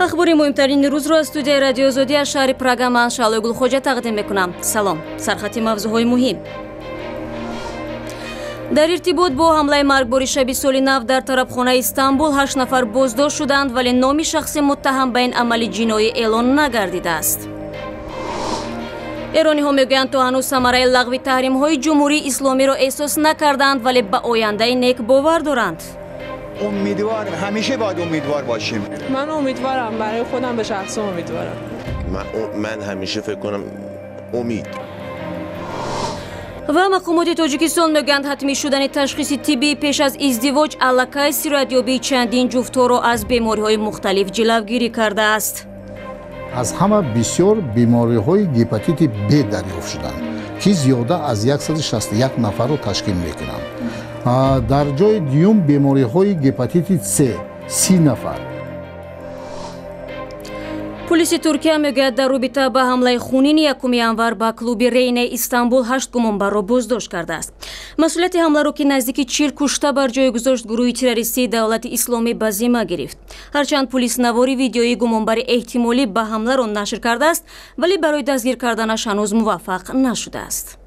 اخبار مهمترین روز را از استودیوی رادیو آزادی از شهر پراگ من شعله گلخوجه تقدیم میکنم. سلام. سرخط موضوعهای مهم. در ارتباط با حمله مرگباری شب سال نو در طرفخانه استانبول 8 نفر بازداشت شدند ولی نام شخص متهم به این عمل جنایی اعلان نگردیده است. ایرانی ها میگویند تا هنوز ثمره لغو تحریم های جمهوری اسلامی را احساس نکردند ولی به آینده نیک باور دارند. امیدوارم، همیشه باید امیدوار باشیم. من امیدوارم، برای خودم به شخص امیدوارم. من همیشه فکر کنم امید. و مقامات تاجیکستان میگویند حتمی شدن تشخیص طبی پیش از ازدواج علاقه سیرادیابی چندین جفت‌ها را از بیماری‌های مختلف جلوگیری کرده است. از همه بسیار بیماری‌های هپاتیت B دریافت شدند که زیاده از 161 نفر را تشکیل می‌کنند. در جای دیوم بیماری‌های هپاتیت C 30 نفر. پلیس ترکیه میگوید در رابطه با حمله خونین 1 январ به کلوب رین استانبول 8 گمانبر را بازداشت کرده است. مسئولیت حمله را که نزدیک 40 کشته بر جای گذاشت گروه تروریستی دولت اسلامی به ذمه گرفت. هرچند پلیس نواری ویدیوی گمانبر احتمالی به حمله را نشر کرده است ولی برای دستگیر کردنش هنوز موفق نشده است.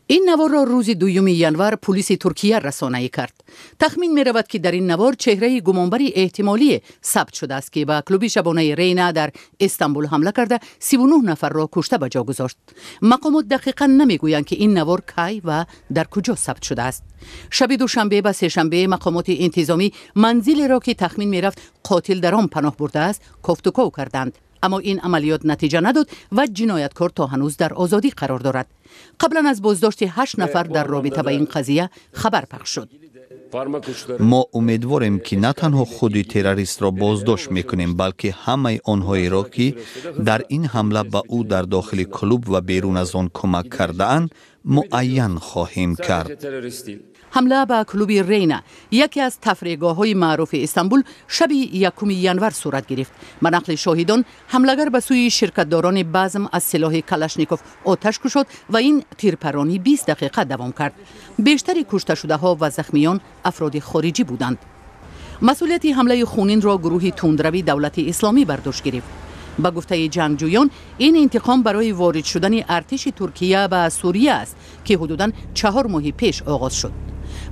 این نوار را روز 2 январ پلیس ترکیه رسانه‌ای کرد. تخمین می رود که در این نوار چهره گمانبری احتمالی ثبت شده است که به کلوب شبانه رینا در استانبول حمله کرده 39 نفر را کشته به جا گذاشت. مقامات دقیقاً نمیگویند که این نوار کی و در کجا ثبت شده است. شب دوشنبه و سه‌شنبه مقامات انتظامی منزلی را که تخمین می رفت قاتل در آن پناه برده است کوفت و کو کردند. اما این عملیات نتیجه نداد و جنایتکار تا هنوز در آزادی قرار دارد. قبلا از بازداشت 8 نفر در رابطه با این قضیه خبر پخش شد. ما امیدواریم که نه تنها خود تروریست را بازداشت میکنیم بلکه همه آنهایی را که در این حمله به او در داخل کلوب و بیرون از آن کمک کرده اند معین خواهیم کرد. حمله به کلوب رینا یکی از تفریحگاه‌های معروف استانبول شب 1 январ صورت گرفت. به نقل شاهدان حمله‌گر به سوی شرکت‌داران بزم از سلاح کلاشنیکوف آتش کشید و این تیرپرانی 20 دقیقه دوام کرد. بیشتر کشته شده‌ها و زخمیان افراد خارجی بودند. مسئولیت حمله خونین را گروه تندروی دولت اسلامی برداشت گرفت. با گفته جنگجویان این انتقام برای وارد شدن ارتش ترکیه به سوریه است که حدوداً 4 ماه پیش آغاز شد.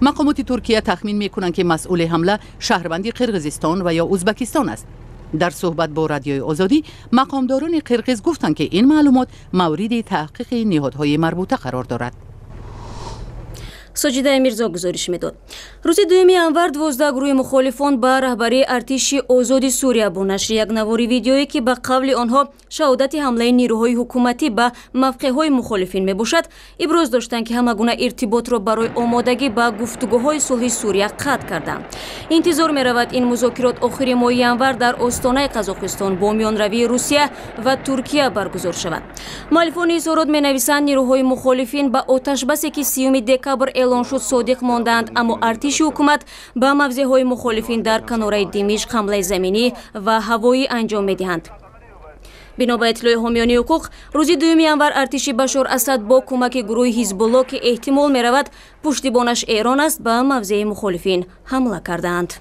مقامات ترکیه تخمین میکنند که مسئول حمله شهروند قرقیزستان و یا ازبکستان است. در صحبت با رادیوی آزادی مقامداران قرقیز گفتند که این معلومات مورد تحقیق نهادهای مربوطه قرار دارد. ساجیده میرزا گزارش میداد. روز 2 январ 12 گروه مخالفان به رهبری ارتش آزاد سوریه با نشر یک نواری ویدیویی که به قول آنها شهادت حمله نیروهای حکومتی به موقعهای مخالفین میباشد ابراز داشتند که همگونه ارتباط را برای آمادگی به گفتگوهای صلح سوریه قطع کردند. انتظار میرود این مذاکرات آخر ماه январ در آستانه قزاقستان با میانروی روسیه و ترکیه برگزار شود. مؤلفان اظهارات مینویسند نیروهای مخالفین به آتش بسی که 30 دکبر اعلان شد صادق ماندند اما ارتش حکومت به موضعهای مخالفین در کناره دمشق حمله زمینی و هوایی انجام میدهند. بنا به اطلاع حامیان حقوق روز 2 январ ارتش بشار اسد با کمک گروه حزب الله که احتمال میرود پشتیبانش ایران است به موضع مخالفین حمله کردند.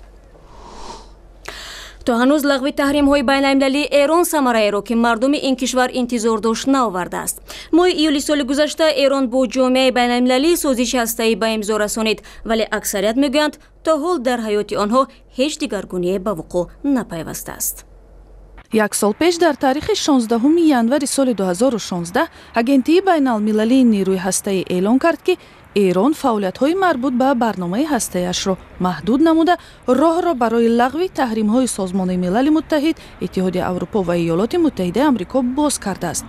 تا هنوز لغو تحریم های بین المللی ایران ثمره را که مردم این کشور انتظار داشت نآورده است. ماه ایولی سال گذشته ایران با جامعه بین المللی سازش هسته‌ای به امضا رسانید ولی اکثریت میگویند تا حال در حیات آنها هیچ دگرگونی به وقوع نپیوسته است. 1 سال پیش در تاریخ 16 январ سال 2016 агентии байналмилалии نیروی هسته‌ای اعلان کرد که ایران فعالیت‌های مربوط به برنامه هسته‌ایش را محدود نموده راه را برای لغو تحریم‌های سازمان ملل متحد، اتحادیه اروپا و ایالات متحده آمریکا باز کرده است.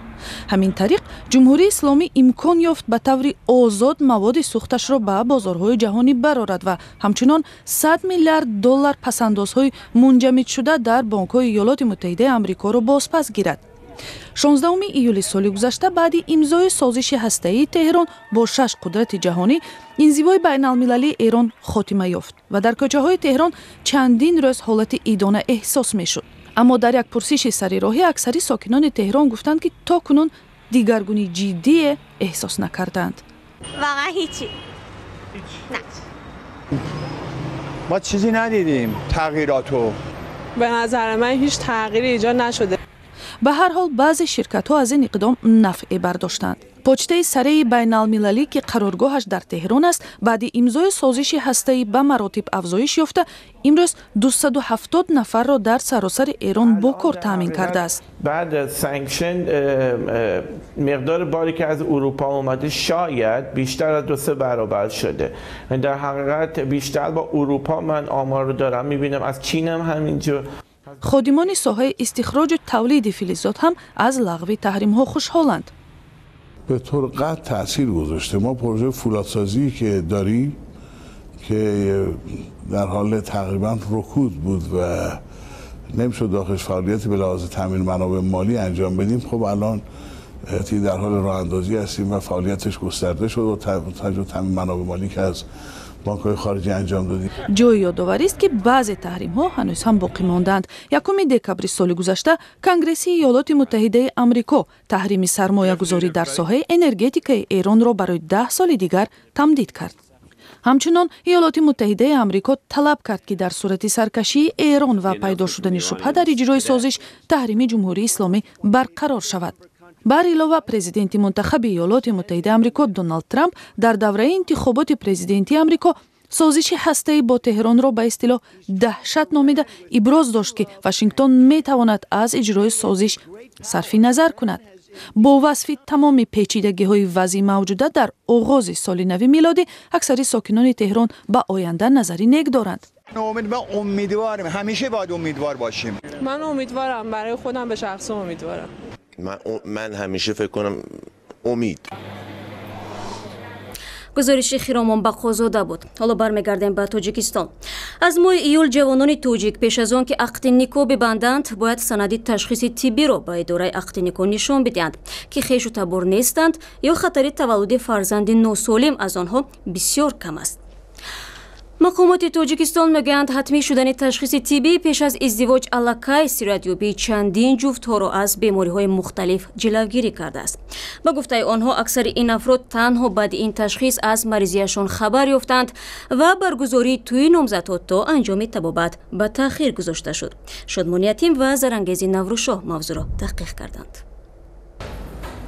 همین طریق جمهوری اسلامی امکان یافت به طور آزاد مواد سوختش را به بازارهای جهانی برآورد و همچنان 100 میلیارد دلار پس‌اندازهای منجمد شده در بانک‌های ایالات متحده آمریکا را بازپس گیرد. 16 ایولی سال گذشته بعد امضای سازش هسته‌ای تهران با 6 قدرت جهانی انزوای بین‌المللی ایران خاتمه یافت و در کوچه‌های تهران چندین روز حالت ایدانه احساس می‌شد. اما در یک پرسش سریراهی اکثری ساکنان تهران گفتند که تا کنون دیگرگونی جدی احساس نکردند. واقعا هیچی. نه. ما چیزی ندیدیم تغییراتو. به نظر من هیچ تغییری ایجاد نشده. به هر حال بعضی شرکت‌ها از این اقدام نفع برداشتند. پوچته سره بین‌المللی که قرارگاهش در تهران است، بعد امضای سازش هسته‌ای به مراتب افزایش یافته، امروز 270 نفر را در سراسر ایران با کار تامین کرده است. بعد از سانکشن مقدار باری که از اروپا اومده شاید بیشتر از 2-3 برابر شده. در حقیقت بیشتر با اروپا من آمار رو دارم می‌بینم، از چین هم همینجور. خادمان ساحه استخراج و تولید فلزات هم از لغو تحریم‌ها خوشحالند. به طور قطع تأثیر گذاشته. ما پروژه فولادسازی که داریم که در حال تقریبا رکود بود و نمیشد داخلش فعالیتی به لحاظ تامین منابع مالی انجام بدیم، خب الان در حال راه اندازی هستیم و فعالیتش گسترده شد و تامین منابع مالی که از بانک‌های خارجی انجام دادیم. جای یادآوری است که بعضی تحریم‌ها هنوز هم باقی ماندند. 1 دکبر سال گذشته کنگره ایالات متحده آمریکا تحریم سرمایه‌گذاری در ساحه انرژتیک ایران را برای 10 سال دیگر تمدید کرد. همچنان ایالات متحده آمریکا طلب کرد که در صورت سرکشی ایران و پیدا شدن شبهه در اجرای سازش، تحریم جمهوری اسلامی برقرار شود. بر علاوه پرزیدنت منتخب ایالات متحده آمریکا دونالد ترامپ در دوره انتخابات پرزیدنتی آمریکا سازش هسته‌ای با تهران را به اصطلاح دهشت نامیده ابراز داشت که واشنگتن میتواند از اجرای سازش صرف نظر کند. با وصف تمام پیچیدگی‌های وضعی موجوده در آغاز سال نو میلادی، اکثر ساکنان تهران به آینده نظری نیک دارند. امیدوارم، همیشه باید امیدوار باشیم. من امیدوارم، برای خودم به شخص امیدوارم. من همیشه فکر کنم امید. گزارش خیرامان بقازاده بود. حالا برمیگردیم به تاجیکستان. از ماه ایول جوانان توجیک پیش از آن که عقد نیکو ببندند باید سند تشخیص طبی را به اداره عقد نیکو نشان بدهند که خویش و تبار نیستند یا خطر تولد فرزند ناسالم از آنها بسیار کم است. مقامات تاجیکستان میگویند حتمی شدن تشخیص طبی پیش از ازدواج علاقه صورتیابی چندین جفت‌ها را از بیماری‌های مختلف جلوگیری کرده است. با گفته آنها اکثر این افراد تنها بعد این تشخیص از مریضیشان خبر یافتند و برگزاری توی نامزدها تا انجام طبابت به تأخیر گذاشته شد. شادمانی تیم و زرانگیز نوروشاه موضوع را تحقیق کردند.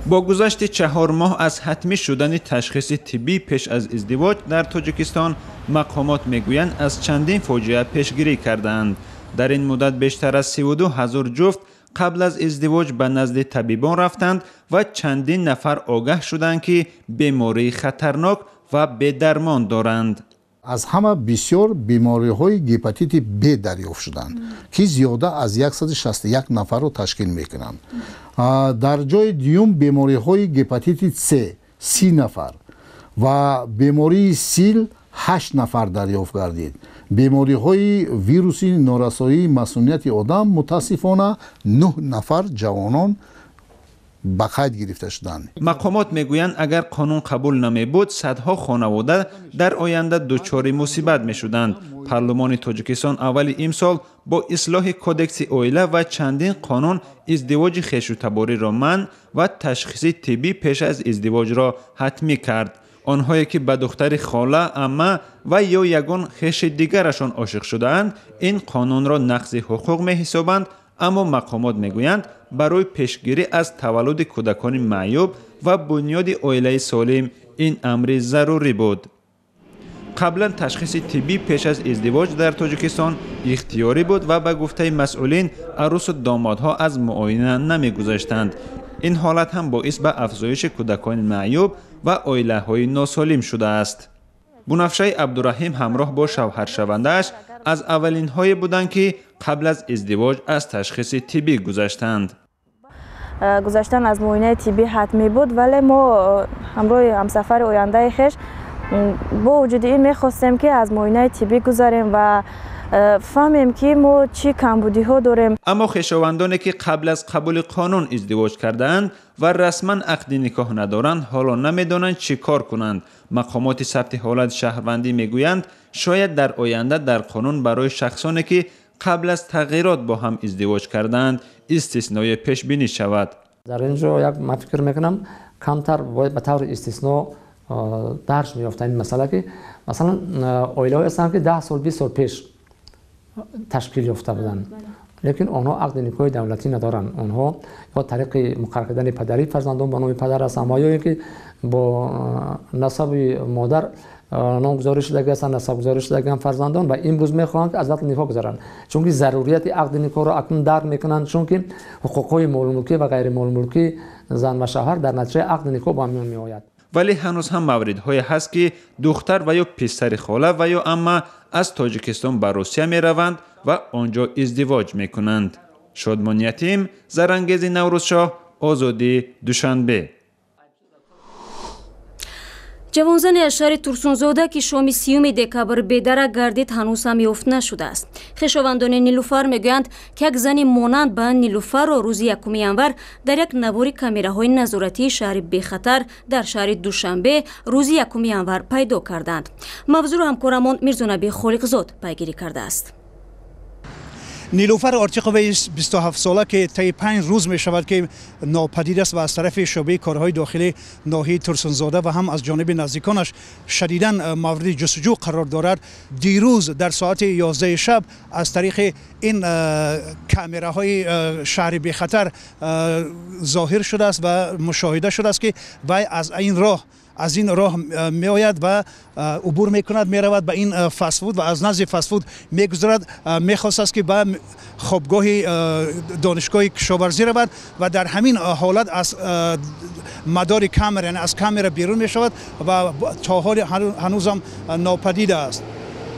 با گذشت 4 ماه از حتمی شدن تشخیص طبی پیش از ازدواج در تاجیکستان، مقامات میگویند از چندین فاجعه پیشگیری کردند. در این مدت بیشتر از 32,000 جفت قبل از ازدواج به نزد طبیبان رفتند و چندین نفر آگاه شدند که بیماری خطرناک و بی‌درمان دارند. از همه بسیار بیماری‌های هپاتیت B دریافت شدند که زیاده از 161 نفر را تشکیل می‌کنند. در جای دیوم بیماری‌های هپاتیت C 30 نفر و بیماری سیل 8 نفر دریافت گردید. بیماری‌های ویروسی نارسایی مسئولیت آدم متاسفانه 9 نفر جوانان به قید گرفته شدند. مقامات میگویند اگر قانون قبول نمی بود صدها خانواده در آینده دچار مصیبت می شدند. پارلمان تاجیکستان اول امسال با اصلاح کودکس اویله و چندین قانون ازدواج خویش و تباری را منع و تشخیص طبی پیش از ازدواج را حتمی کرد. آنهایی که به دختر خاله، عمه و یا یگان خویش دیگرشان عاشق شده‌اند این قانون را نقض حقوق می حسابند، اما مقامات میگویند برای پیشگیری از تولد کودکان معیوب و بنیاد عائله سالم این امر ضروری بود. قبلا تشخیص طبی پیش از ازدواج در تاجیکستان اختیاری بود و به گفته مسئولین عروس و دامادها از معاینه نمیگذاشتند. این حالت هم باعث به افزایش کودکان معیوب و عائله های ناسالم شده است. بنفشه عبدالرحیم همراه با شوهر شونده‌اش از اولین های بودند که قبل از ازدواج از تشخیص طبی گذشتند. گذشتن از معاینه طبی حتمی بود، ولی ما همراه همسفر آینده خویش با وجود این میخواستیم که از معاینه طبی گذاریم و فهمیم که ما چی کمبودی ها داریم. اما خویشاوندانی که قبل از قبول قانون ازدواج کردند و رسما عقد نکاح ندارند حالا نمیدانند چی کار کنند. مقامات ثبت حالت شهروندی میگویند شاید در آینده در قانون برای شخصانی که قبل از تغییرات با هم ازدواج کردند استثنای پیش بینی شود. در اینجا من فکر میکنم کمتر به طور استثنا درش میافته این مسئله که مثلا عائله هستند که 10 سال 20 سال پیش تشکیل یافته بودند. لیکن آنها عقد نکاح دولتی ندارند. آنها یا طریق مقرر کردن پدری فرزندان به نام پدر است، اما یا اینکه با نسب مادر نامگذاری شدگی هستند، نسب گذاری شدگی فرزندان و امروز میخواهند که از وقت نکاح گذارند، چون که ضروریت عقد نکاح را اکنون درک میکنند، چون که حقوقهای مال ملکی و غیر مال ملکی زن و شوهر در نتیجه عقد نکاح با میان میآید. ولی هنوز هم موردهایی هست که دختر و یا پسر خاله و یا عمه از تاجیکستان به روسیه می روند و آنجا ازدواج می کنند. شادمان یتیم، زرانگیز نوروزشاه، آزادی، دوشنبه. ҷавонзани аз шаҳри турсунзода ки шоми 3 декабр бедарак гардид ҳанӯз ҳам ёфт нашудааст. хешовандони нилуфар мегӯянд ки як зани монанд ба нилуфарро рӯзи 1 январ дар як навори камераҳои назоратии шаҳри бехатар дар шаҳри душанбе рӯзи 1 январ пайдо карданд. мавзӯъро ҳамкорамон мирзонаби холиқзод пайгирӣ кардааст. نیلوفر آرتیقوی 27 ساله که طی 5 روز می شود که ناپدید است و از طرف شعبه کارهای داخلی ناحیه ترسونزاده و هم از جانب نزدیکانش شدیداً مورد جستجو قرار دارد. دیروز در ساعت 11 شب از طریق این کامراهای شهر بخطر ظاهر شده است و مشاهده شده است که وی از این راه می آید و عبور می کند، می رود به این فست فود و از نزد فست فود می گذرد. می خواست است که به خوابگاه دانشگاه کشاورزی رود و در همین حالت از مدار کامera یعنی از کامera بیرون می شود و تا حال هنوز هم ناپدید است.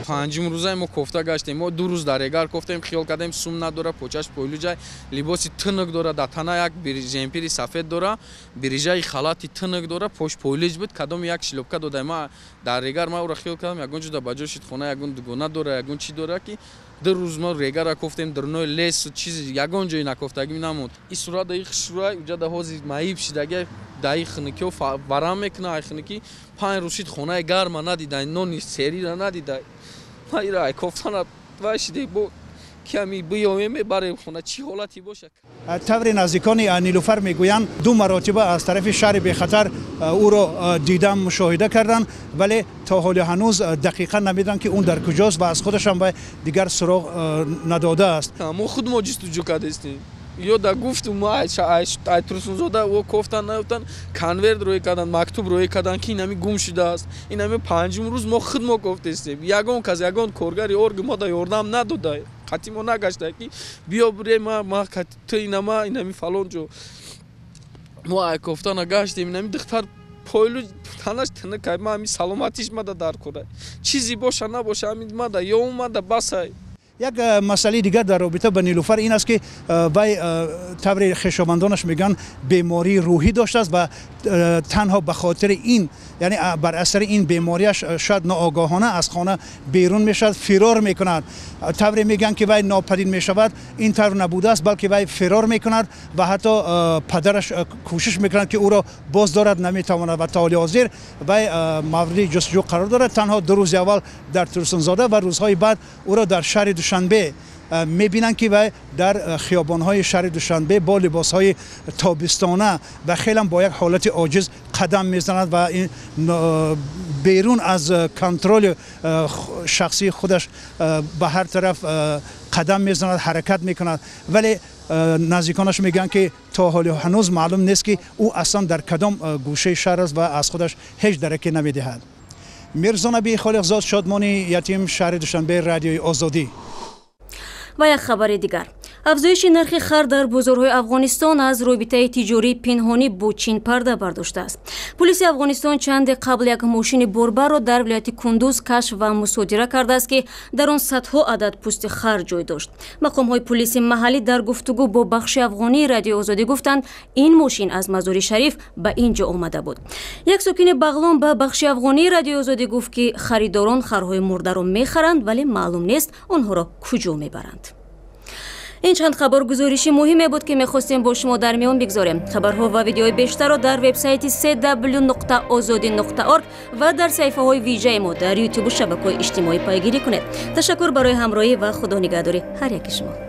پنجم روزای ما کوفته گشتیم. ما 2 روز در اگر کوفتیم، خیال کردیم سوم نداره، پوچش پویلو جای لباسی تنگ داره، دتانه یک جمپری سفید داره، بریجای خلاتی تنگ داره، پوش پویلج بود، کدام یک شلوبکه داده. ما در اگر ما او را خیال کردم یگون جدا بجاشید خونه یگون دگونه داره، یگون چی داره که 2 روز ما ریگر کوفتیم در نوع لیس و چیزی یگون جایی نکوفتگی نموند. این صورت دایی خشروای اونجا ده هازی مایب شدگی دایی خنکی و ورم میکنه خنکی 5 روز شد خونه گرم ندیده، نونی سری را ندیده. مایرای کوفتن واشیده بود کمی بیایم برای خونه چی حالتی باشه. طور نزدیکان نیلوفر میگویند 2 مرتبه از طرف شهر بخطر او را دیدن مشاهده کردن، ولی تا حال هنوز دقیقا نمیدونن که اون در کجاست و از خودش هم دیگر سراغ نداده است. ما خود ما جستجو کرده استیم. یا دا گفتم ما ترسونزاده و کوفتن نیفتن کنورت روی کردن، مکتوب روی کردن که اینمی گم شده است. اینمی 5 روز ما خود ما کوفته استیم. یگان کس یگان کارگری ارگ ما دا یاردم نداده. خاطی ما نگشته که بیا بره ما تو اینمی فلان جو ما کوفتن گشتیم. اینمی دختر پایلو تنش تنک ما همی سلامتیش ما دا در کنه. چیزی باشه نباشه همی ما دا یا ما دا بسه. یک مسئله دیگر در رابطه با نیلوفر این است که وی طور خویشاوندانش میگن بیماری روحی داشته است و تنها به خاطر این یعنی بر اثر این بیماریش شاید ناآگاهانه از خانه بیرون میشد، فرار میکند. طور میگن که وی ناپدید میشود، این طور نبوده است بلکه وی فرار میکند و حتی پدرش کوشش میکند که او را باز دارد نمیتواند و تا حال حاضر وی مورد جستجو قرار دارد. تنها 2 روز اول در ترسونزاده و روزهای بعد او را در شهر دوشنبه میبینن که وی در خیابانهای شهر دوشنبه با لباسهای تابستانه و خیلی با یک حالت عاجز قدم میزند و این بیرون از کنترل شخصی خودش به هر طرف قدم میزند، حرکت میکند. ولی نزدیکانش میگن که تا حال هنوز معلوم نیست که او اصلا در کدام گوشه شهر است و از خودش هیچ درکی نمیدهد. میرزانبی خالقزاد، شادمانی یتیم، شهر دوشنبه، رادیوی آزادی. و یک خبر دیگر، افزایش نرخ خر در بازارهای افغانستان از رابطه تجاری پنهانی با چین پرده برداشته است. پلیس افغانستان چند قبل یک ماشین بربر را در ولایت کندوز کشف و مصادره کرده است که در آن صدها عدد پوست خر جای داشت. مقام‌های پلیس محلی در گفتگو با بخش افغانی رادیو آزادی گفتند این ماشین از مزار شریف به اینجا آمده بود. یک ساکن بغلان به بخش افغانی رادیو آزادی گفت که خریداران خرهای مرده را می‌خرند ولی معلوم نیست آنها را کجا می‌برند. این چند خبر گزارشی مهمی بود که می‌خواستیم با شما در میان بگذاریم. خبرها و ویدیوهای بیشتر را در وبسایت www.azadi.org و در صفحه‌های ویژه ما در یوتیوب و شبکه‌های اجتماعی پیگیری کنید. تشکر برای همراهی و خدا نگهداری هر یک شما.